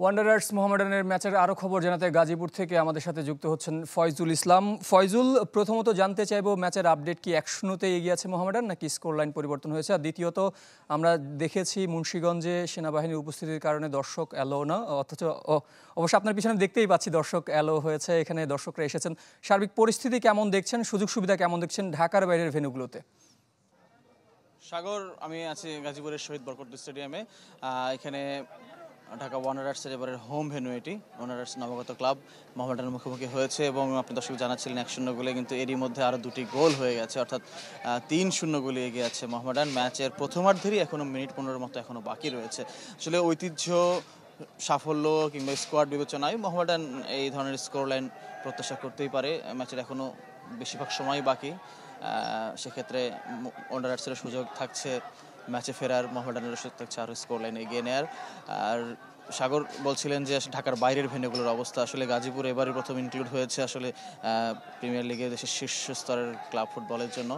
Wanderers মোহামেডানের ম্যাচের আরও খবর জানাতে গাজীপুর থেকে আমাদের সাথে যুক্ত হচ্ছেন ফয়জুল ইসলাম। ফয়জুল, প্রথমত জানতে চাইবো ম্যাচের আপডেট কি 1-0-তে এগিয়ে আছে মোহামেডান নাকি স্কোর লাইন পরিবর্তন হয়েছে? আর দ্বিতীয়ত, আমরা দেখেছি মুন্সিগঞ্জে সেনাবাহিনীর উপস্থিতির কারণে দর্শক অ্যালো না, অথচ অবশ্য আপনার পিছনে দেখতেই পাচ্ছি দর্শক অ্যালো হয়েছে, এখানে দর্শকরা এসেছেন। সার্বিক পরিস্থিতি কেমন দেখছেন, সুযোগ সুবিধা কেমন দেখছেন ঢাকার বাইরের ভেন্যুগুলোতে? সাগর, আমি আছি গাজীপুরের শহীদ বরকত স্টেডিয়ামে। এখানে ঢাকা ওয়ান্ডারার্সের এবারের হোম ভেন্যু, এটি ওয়ান্ডারার্স নবাগত ক্লাব মোহামেডানের মুখোমুখি হয়েছে এবং আপনি দর্শক জানাচ্ছিলেন 1-0 গোলে, কিন্তু এরই মধ্যে আরও দুটি গোল হয়ে গেছে, অর্থাৎ 3-0 গোলে এগিয়ে আছে মোহামেডান। ম্যাচের প্রথমার্ধেরই এখনও মিনিট 15 মতো এখনও বাকি রয়েছে। আসলে ঐতিহ্য, সাফল্য কিংবা স্কোয়াড বিবেচনায় মোহামেডান এই ধরনের স্কোর লাইন প্রত্যাশা করতেই পারে। ম্যাচের এখনও বেশিরভাগ সময় বাকি, সেক্ষেত্রে ওয়ান্ডারার্সেরও সুযোগ থাকছে ম্যাচে ফেরার, মোহামেডানেরও সুযোগ থাকছে আরও স্কোর লাইন এগিয়ে নেয়ার। আর সাগর বলছিলেন যে ঢাকার বাইরের ভেন্যুগুলোর অবস্থা, আসলে গাজীপুর এবারই প্রথম ইনক্লুড হয়েছে আসলে প্রিমিয়ার লিগে দেশের শীর্ষ স্তরের ক্লাব ফুটবলের জন্য।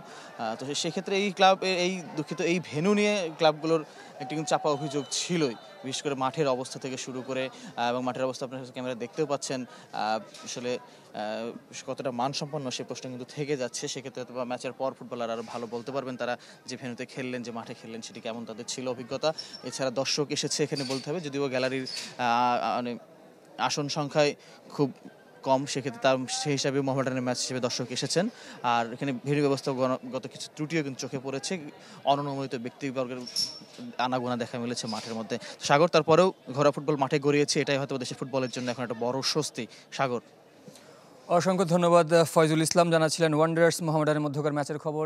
তো সেক্ষেত্রে এই ভেন্যু নিয়ে ক্লাবগুলোর একটি কিন্তু চাপা অভিযোগ ছিলই, বিশেষ করে মাঠের অবস্থা থেকে শুরু করে, এবং মাঠের অবস্থা আপনার ক্যামেরা দেখতেও পাচ্ছেন আসলে কতটা মানসম্পন্ন সে প্রশ্ন কিন্তু থেকে যাচ্ছে। সেক্ষেত্রে ম্যাচের পর ফুটবলার আরও ভালো বলতে পারবেন, তারা যে ভেন্যুতে খেললেন, যে মাঠে খেললেন, সেটি কেমন তাদের ছিল অভিজ্ঞতা। এছাড়া দর্শক এসেছে এখানে বলতে হবে, যদিও গ্যালারির মানে আসন সংখ্যায় খুব কম, সেক্ষেত্রে সেই হিসাবে মোহামেডানের ম্যাচ হিসেবে দর্শক এসেছেন। আর এখানে ভেন্যু ব্যবস্থাগত কিছু ত্রুটিও কিন্তু চোখে পড়েছে, অননুমোদিত ব্যক্তিবর্গের আনাগোনা দেখা মিলেছে মাঠের মধ্যে। সাগর, তারপরেও ঘরোয়া ফুটবল মাঠে গড়িয়েছে, এটাই হয়তো দেশের ফুটবলের জন্য এখন একটা বড় স্বস্তি। সাগর, অসংখ্য ধন্যবাদ ফয়জুল ইসলাম, জানাচ্ছিলেন ওয়ান্ডারার্স মোহামেডানের মধ্যকার ম্যাচের খবর।